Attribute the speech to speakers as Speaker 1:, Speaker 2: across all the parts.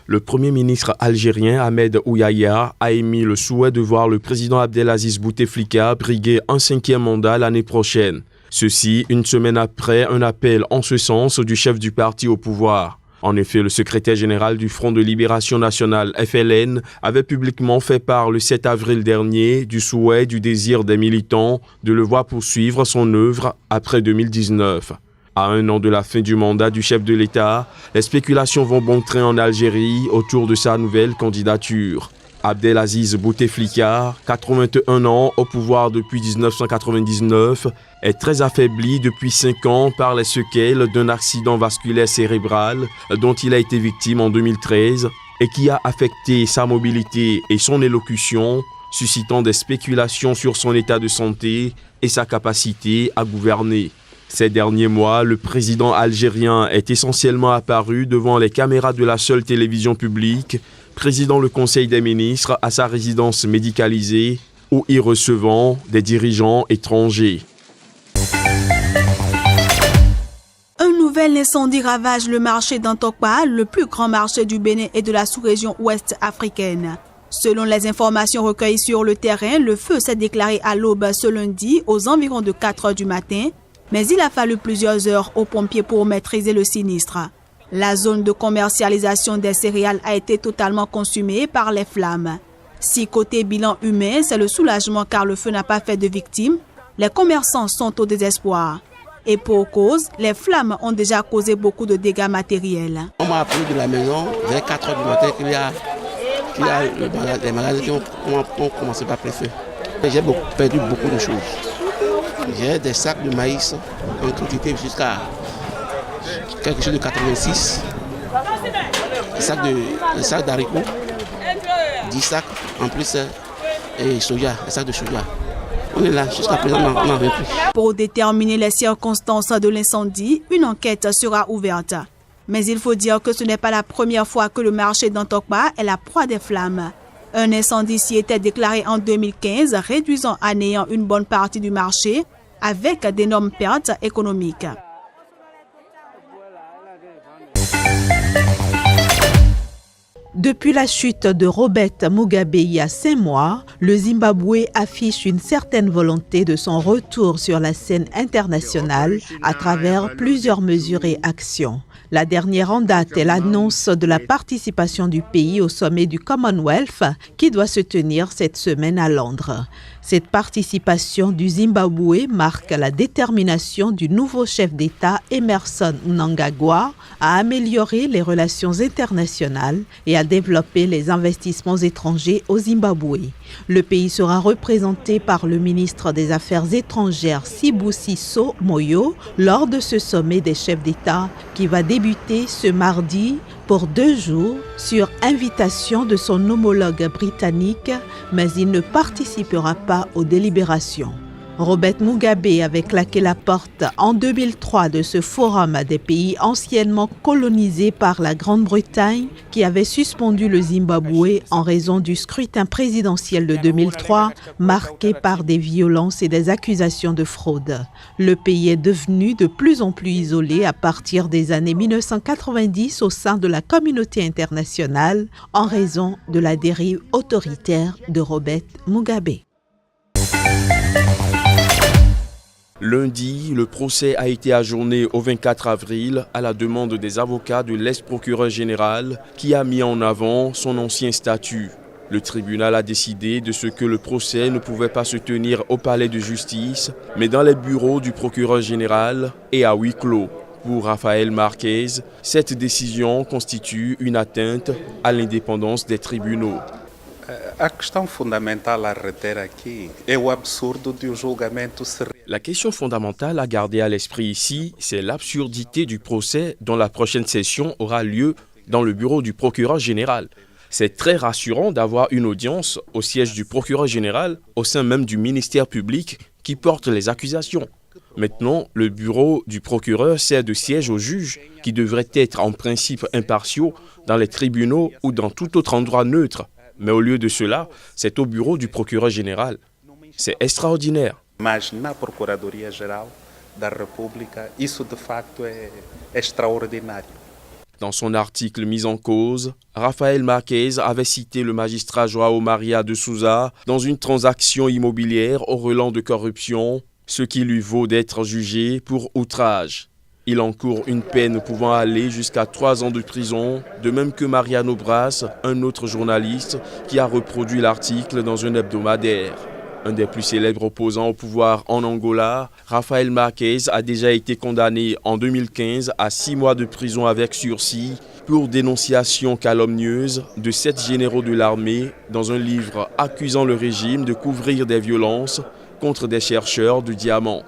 Speaker 1: Le Premier ministre algérien Ahmed Ouyahia a émis le souhait de voir le président Abdelaziz Bouteflika briguer un 5e mandat l'année prochaine. Ceci une semaine après un appel en ce sens du chef du parti au pouvoir. En effet, le secrétaire général du Front de Libération Nationale, FLN, avait publiquement fait part le 7 avril dernier du souhait, du désir des militants de le voir poursuivre son œuvre après 2019. À un an de la fin du mandat du chef de l'État, les spéculations vont bon train en Algérie autour de sa nouvelle candidature. Abdelaziz Bouteflika, 81 ans au pouvoir depuis 1999, est très affaibli depuis 5 ans par les séquelles d'un accident vasculaire cérébral dont il a été victime en 2013 et qui a affecté sa mobilité et son élocution, suscitant des spéculations sur son état de santé et sa capacité à gouverner. Ces derniers mois, le président algérien est essentiellement apparu devant les caméras de la seule télévision publique, présidant le Conseil des ministres à sa résidence médicalisée ou y recevant des dirigeants étrangers.
Speaker 2: Un nouvel incendie ravage le marché d'Antokpa, le plus grand marché du Bénin et de la sous-région ouest africaine. Selon les informations recueillies sur le terrain, le feu s'est déclaré à l'aube ce lundi aux environs de 4 heures du matin, mais il a fallu plusieurs heures aux pompiers pour maîtriser le sinistre. La zone de commercialisation des céréales a été totalement consumée par les flammes. Si côté bilan humain, c'est le soulagement car le feu n'a pas fait de victimes, les commerçants sont au désespoir. Et pour cause, les flammes ont déjà causé beaucoup de dégâts matériels.
Speaker 3: On m'a appris de la maison vers 4 heures du matin qu'il y a les magasins qui ont commencé par préfet. J'ai perdu beaucoup de choses. J'ai des sacs de maïs en quantité jusqu'à quelque chose de 86. Des sacs d'haricots, 10 sacs en plus et soja, des sacs de soja. On est là, jusqu'à présent, on n'en vient plus.
Speaker 2: Pour déterminer les circonstances de l'incendie, une enquête sera ouverte. Mais il faut dire que ce n'est pas la première fois que le marché d'Antokpa est la proie des flammes. Un incendie s'y était déclaré en 2015, réduisant à néant une bonne partie du marché, avec d'énormes pertes économiques.
Speaker 4: Depuis la chute de Robert Mugabe il y a 5 mois, le Zimbabwe affiche une certaine volonté de son retour sur la scène internationale à travers plusieurs mesures et actions. La dernière en date est l'annonce de la participation du pays au sommet du Commonwealth qui doit se tenir cette semaine à Londres. Cette participation du Zimbabwe marque la détermination du nouveau chef d'État Emmerson Mnangagwa à améliorer les relations internationales et à développer les investissements étrangers au Zimbabwe. Le pays sera représenté par le ministre des Affaires étrangères Sibusiso Moyo lors de ce sommet des chefs d'État qui va débuter ce mardi pour 2 jours sur invitation de son homologue britannique, mais il ne participera pas aux délibérations. Robert Mugabe avait claqué la porte en 2003 de ce forum des pays anciennement colonisés par la Grande-Bretagne qui avait suspendu le Zimbabwe en raison du scrutin présidentiel de 2003 marqué par des violences et des accusations de fraude. Le pays est devenu de plus en plus isolé à partir des années 1990 au sein de la communauté internationale en raison de la dérive autoritaire de Robert Mugabe.
Speaker 1: Lundi, le procès a été ajourné au 24 avril à la demande des avocats de l'ex-procureur général qui a mis en avant son ancien statut. Le tribunal a décidé de ce que le procès ne pouvait pas se tenir au palais de justice, mais dans les bureaux du procureur général et à huis clos. Pour Rafael Marquez, cette décision constitue une atteinte à l'indépendance des tribunaux.
Speaker 5: A questão fundamental a reter aqui é o absurdo de julgamento se...
Speaker 1: La question fondamentale à garder à l'esprit ici, c'est l'absurdité du procès dont la prochaine session aura lieu dans le bureau du procureur général. C'est très rassurant d'avoir une audience au siège du procureur général, au sein même du ministère public qui porte les accusations. Maintenant, le bureau du procureur sert de siège aux juges qui devraient être en principe impartiaux dans les tribunaux ou dans tout autre endroit neutre. Mais au lieu de cela, c'est au bureau du procureur général. C'est extraordinaire.
Speaker 5: Mas na Procuradoria-Geral da República, isso de facto é extraordinário.
Speaker 1: Dans son article mis en cause, Rafael Marquez avait cité le magistrat João Maria de Souza dans une transaction immobilière au relent de corruption, ce qui lui vaut d'être jugé pour outrage. Il encourt une peine pouvant aller jusqu'à 3 ans de prison, de même que Mariano Bras, un autre journaliste qui a reproduit l'article dans un hebdomadaire. Un des plus célèbres opposants au pouvoir en Angola, Rafael Marquez a déjà été condamné en 2015 à 6 mois de prison avec sursis pour dénonciation calomnieuse de 7 généraux de l'armée dans un livre accusant le régime de couvrir des violences contre des chercheurs de diamants.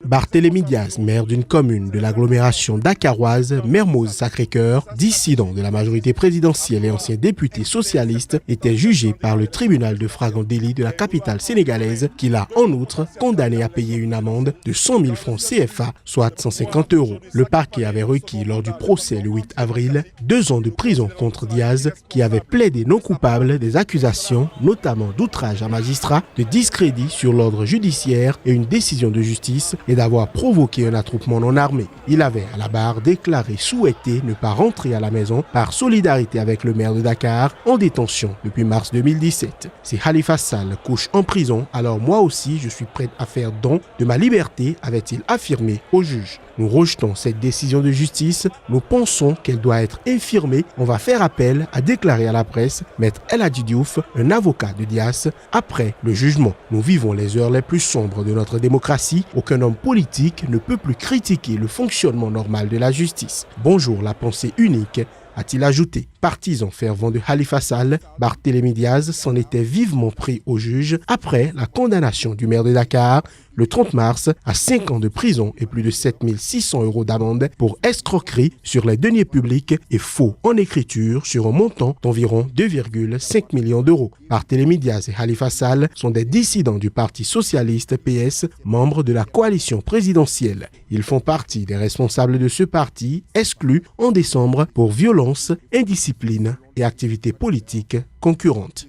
Speaker 6: Barthélémy Diaz, maire d'une commune de l'agglomération dakaroise, Mermoz-Sacré-Cœur, dissident de la majorité présidentielle et ancien député socialiste, était jugé par le tribunal de flagrant délit de la capitale sénégalaise, qui l'a en outre condamné à payer une amende de 100 000 francs CFA, soit 150 €. Le parquet avait requis lors du procès le 8 avril 2 ans de prison contre Diaz, qui avait plaidé non coupable des accusations, notamment d'outrage à magistrat, de discrédit sur l'ordre judiciaire et une décision de justice, et d'avoir provoqué un attroupement non armé. Il avait à la barre déclaré souhaiter ne pas rentrer à la maison par solidarité avec le maire de Dakar en détention depuis mars 2017. Si Khalifa Sall couche en prison, alors moi aussi je suis prêt à faire don de ma liberté, avait-il affirmé au juge. Nous rejetons cette décision de justice, nous pensons qu'elle doit être infirmée. On va faire appel, a déclaré à la presse Maître El Hadji Diouf, un avocat de Diaz, après le jugement. Nous vivons les heures les plus sombres de notre démocratie. Aucun homme politique ne peut plus critiquer le fonctionnement normal de la justice. Bonjour la pensée unique, a-t-il ajouté. Partisan fervent de Khalifa Sall, Barthélémy Diaz s'en était vivement pris au juge après la condamnation du maire de Dakar le 30 mars à 5 ans de prison et plus de 7 600 € d'amende pour escroquerie sur les deniers publics et faux en écriture sur un montant d'environ 2,5 millions d'euros. Barthélémy Diaz et Khalifa Sall sont des dissidents du Parti socialiste PS, membres de la coalition présidentielle. Ils font partie des responsables de ce parti, exclus en décembre pour violence, indiscipline et activités politiques concurrentes.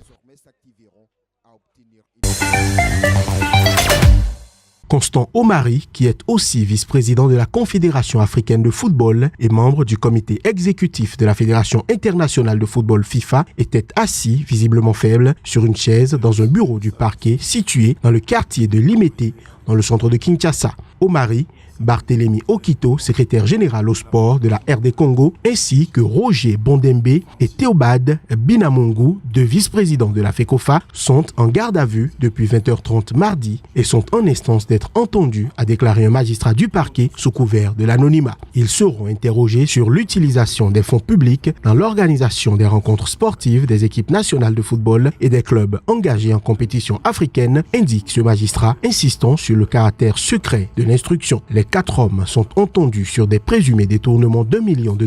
Speaker 6: Constant Omari, qui est aussi vice-président de la Confédération africaine de football et membre du comité exécutif de la Fédération internationale de football FIFA, était assis, visiblement faible, sur une chaise dans un bureau du parquet situé dans le quartier de Limete, dans le centre de Kinshasa. Omari, Barthélémy Okito, secrétaire général au sport de la RD Congo, ainsi que Roger Bondembe et Théobald Binamungu, deux vice-présidents de la FECOFA, sont en garde à vue depuis 20h30 mardi et sont en instance d'être entendus, a déclaré un magistrat du parquet sous couvert de l'anonymat. Ils seront interrogés sur l'utilisation des fonds publics dans l'organisation des rencontres sportives des équipes nationales de football et des clubs engagés en compétition africaine, indique ce magistrat, insistant sur le caractère secret de l'instruction. Les 4 hommes sont entendus sur des présumés détournements d'$1 million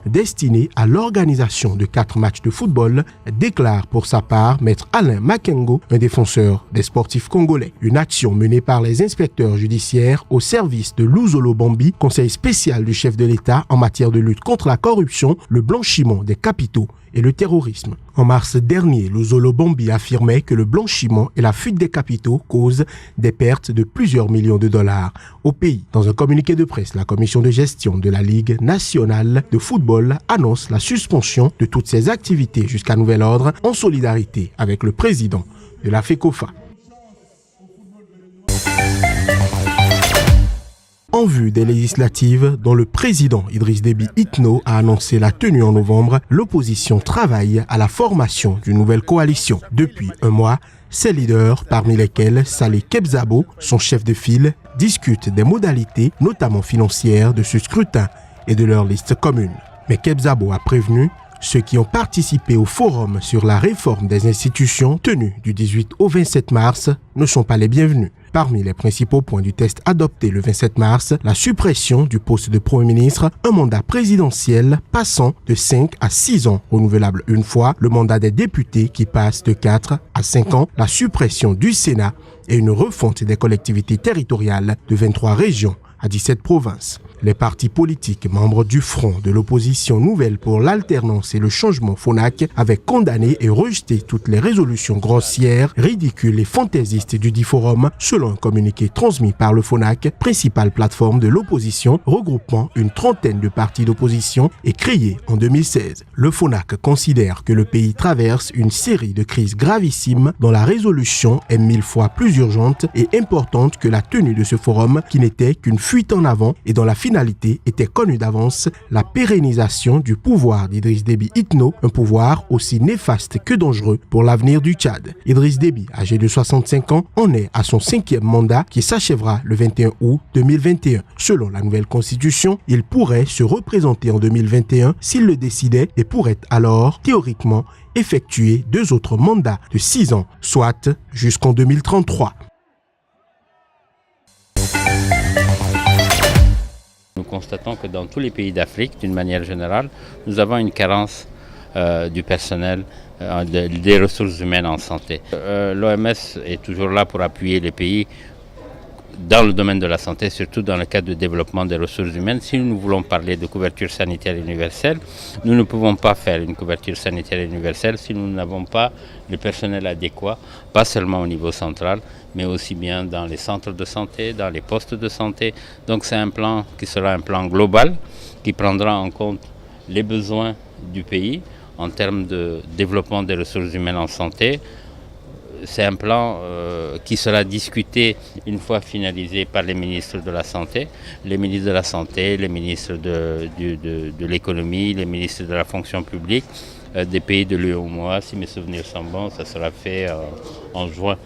Speaker 6: destinés à l'organisation de 4 matchs de football, déclare pour sa part Maître Alain Makengo, un défenseur des sportifs congolais. Une action menée par les inspecteurs judiciaires au service de Luzolo Bambi, conseil spécial du chef de l'État en matière de lutte contre la corruption, le blanchiment des capitaux et le terrorisme. En mars dernier, Luzolo Bambi affirmait que le blanchiment et la fuite des capitaux causent des pertes de plusieurs millions de dollars au pays. Dans un communiqué de presse, la commission de gestion de la Ligue nationale de football annonce la suspension de toutes ses activités jusqu'à nouvel ordre en solidarité avec le président de la FECOFA. En vue des législatives dont le président Idriss Déby Itno a annoncé la tenue en novembre, l'opposition travaille à la formation d'une nouvelle coalition. Depuis un mois, ses leaders, parmi lesquels Saleh Kebzabo, son chef de file, discutent des modalités, notamment financières, de ce scrutin et de leur liste commune. Mais Kebzabo a prévenu ceux qui ont participé au forum sur la réforme des institutions tenu du 18 au 27 mars ne sont pas les bienvenus. Parmi les principaux points du test adopté le 27 mars, la suppression du poste de Premier ministre, un mandat présidentiel passant de 5 à 6 ans, renouvelable une fois, le mandat des députés qui passe de 4 à 5 ans, la suppression du Sénat et une refonte des collectivités territoriales de 23 régions à 17 provinces. Les partis politiques membres du Front de l'opposition nouvelle pour l'alternance et le changement FONAC avaient condamné et rejeté toutes les résolutions grossières, ridicules et fantaisistes du dit forum, selon un communiqué transmis par le FONAC, principale plateforme de l'opposition regroupant une trentaine de partis d'opposition et créée en 2016. Le FONAC considère que le pays traverse une série de crises gravissimes dont la résolution est 1000 fois plus urgente et importante que la tenue de ce forum qui n'était qu'une fuite en avant et dont la finalité était connue d'avance, la pérennisation du pouvoir d'Idriss Déby Itno, un pouvoir aussi néfaste que dangereux pour l'avenir du Tchad. Idriss Déby, âgé de 65 ans, en est à son 5e mandat qui s'achèvera le 21 août 2021. Selon la nouvelle constitution, il pourrait se représenter en 2021 s'il le décidait et pourrait alors, théoriquement, effectuer 2 autres mandats de 6 ans, soit jusqu'en 2033.
Speaker 7: Nous constatons que dans tous les pays d'Afrique, d'une manière générale, nous avons une carence du personnel, des ressources humaines en santé. L'OMS est toujours là pour appuyer les pays dans le domaine de la santé, surtout dans le cadre du développement des ressources humaines. Si nous voulons parler de couverture sanitaire universelle, nous ne pouvons pas faire une couverture sanitaire universelle si nous n'avons pas le personnel adéquat, pas seulement au niveau central, mais aussi bien dans les centres de santé, dans les postes de santé. Donc c'est un plan qui sera un plan global, qui prendra en compte les besoins du pays en termes de développement des ressources humaines en santé. C'est un plan qui sera discuté une fois finalisé par les ministres de la Santé, les ministres de la Santé, les ministres de l'économie, les ministres de la fonction publique, des pays de l'UEMOA. Si mes souvenirs sont bons, ça sera fait en juin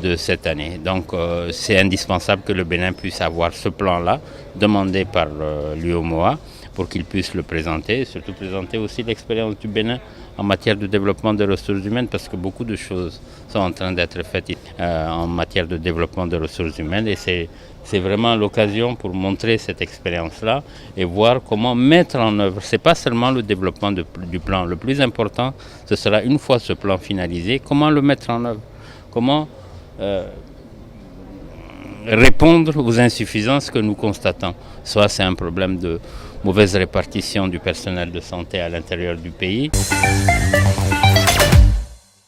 Speaker 7: de cette année. Donc c'est indispensable que le Bénin puisse avoir ce plan-là, demandé par l'UEMOA, pour qu'il puisse le présenter, et surtout présenter aussi l'expérience du Bénin en matière de développement des ressources humaines, parce que beaucoup de choses sont en train d'être faites en matière de développement des ressources humaines, et c'est vraiment l'occasion pour montrer cette expérience-là et voir comment mettre en œuvre. Ce n'est pas seulement le développement du plan. Le plus important, ce sera une fois ce plan finalisé, comment le mettre en œuvre, comment répondre aux insuffisances que nous constatons. Soit c'est un problème de mauvaise répartition du personnel de santé à l'intérieur du pays.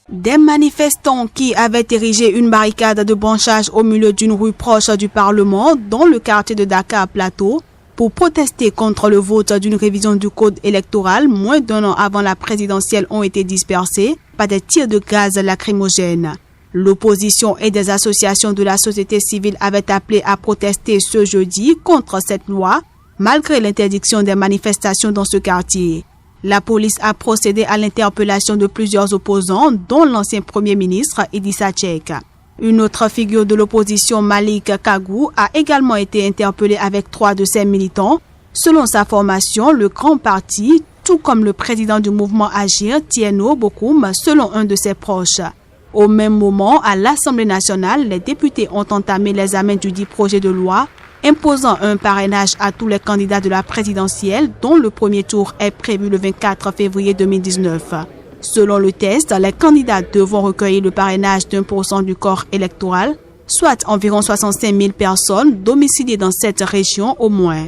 Speaker 2: Des manifestants qui avaient érigé une barricade de branchage au milieu d'une rue proche du Parlement, dans le quartier de Dakar Plateau, pour protester contre le vote d'une révision du code électoral moins d'un an avant la présidentielle, ont été dispersés par des tirs de gaz lacrymogène. L'opposition et des associations de la société civile avaient appelé à protester ce jeudi contre cette loi, malgré l'interdiction des manifestations dans ce quartier. La police a procédé à l'interpellation de plusieurs opposants, dont l'ancien Premier ministre Idrissa Seck. Une autre figure de l'opposition, Malik Kagou, a également été interpellé avec 3 de ses militants. Selon sa formation, le Grand Parti, tout comme le président du mouvement Agir, Tieno Bokoum, selon un de ses proches. Au même moment, à l'Assemblée nationale, les députés ont entamé l'examen du dit projet de loi imposant un parrainage à tous les candidats de la présidentielle dont le premier tour est prévu le 24 février 2019. Selon le texte, les candidats devront recueillir le parrainage d'1% du corps électoral, soit environ 65 000 personnes domiciliées dans cette région au moins.